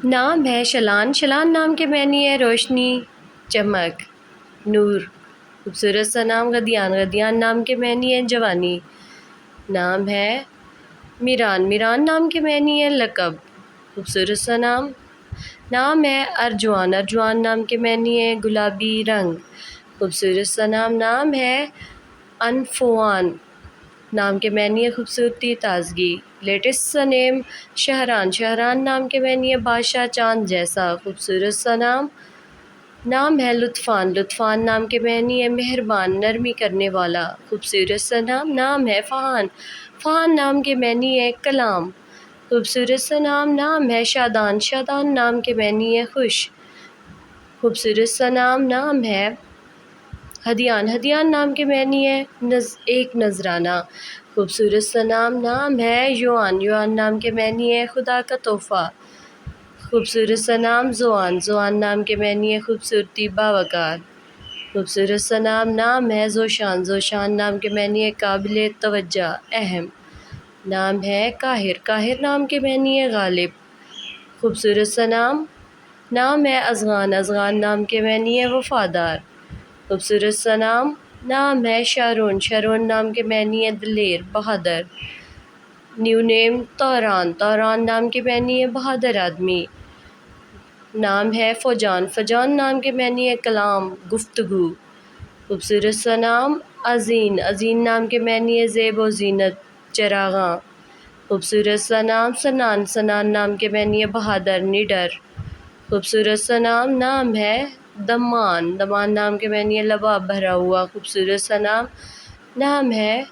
نام ہے شلان، شلان نام کے معنی ہے روشنی، چمک، نور۔ خوبصورت سا نام غدیان، غدیان نام کے معنی ہے جوانی۔ نام ہے میران، میران نام کے معنی ہے لقب، خوبصورت سا نام۔ نام ہے ارجوان، ارجوان نام کے معنی ہے گلابی رنگ، خوبصورت سا نام۔ نام ہے انفوان، نام کے معنی ہے خوبصورتی، تازگی۔ لیٹسٹ سا نیم شہران، شہران نام کے معنی ہے بادشاہ، چاند جیسا، خوبصورت سا نام۔ نام ہے لطفان، لطفان نام کے معنی ہے مہربان، نرمی کرنے والا، خوبصورت سا نام۔ نام ہے فہان، فہان نام کے معنی ہے کلام، خوبصورت سا نام۔ نام ہے شادان، شادان نام کے معنی ہے خوش، خوبصورت سا نام۔ نام ہے ہدیان، ہدیان نام کے معنی ہے ایک نذرانہ، خوبصورت سا نام۔ نام ہے یوان، یوان نام کے معنی ہے خدا کا تحفہ، خوبصورت سا نام۔ زوان، زوان نام کے معنی ہے خوبصورتی، باوقار، خوبصورت سا نام۔ نام ہے زوشان، زوشان نام کے معنی ہے قابل توجہ، اہم۔ نام ہے قاہر، قاہر نام کے معنی ہے غالب، خوبصورت سا نام۔ نام ہے ازغان، ازغان نام کے معنی ہے وفادار، خوبصورت سا نام۔ نام ہے شارون، شارون نام کے معنی ہے دلیر، بہادر۔ نیو نیم طوران، طوران نام کے معنی ہے بہادر آدمی۔ نام ہے فوجان، فوجان نام کے معنی ہے کلام، گفتگو، خوبصورت سا نام۔ عظیم، عظیم نام کے معنی ہے زیب و زینت، چراغاں، خوبصورت سا نام۔ سنان، سنان نام کے معنی ہے بہادر، نڈر، خوبصورت سا نام۔ نام ہے دمان، دمان نام کے معنی ہے لباب بھرا ہوا، خوبصورت سا نام۔ نام ہے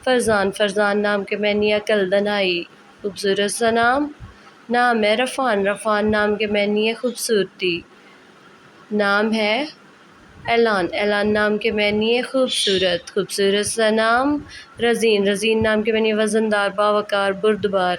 فرزان، فرزان نام کے معنی ہے عقل، دانائی، خوبصورت سا نام۔ نام ہے رفان، رفان نام کے معنی ہے خوبصورتی۔ نام ہے اعلان، اعلان نام کے معنی ہے خوبصورت، خوبصورت سا نام۔ رزین، رزین نام کے معنی ہے وزندار، باوقار، بردبار،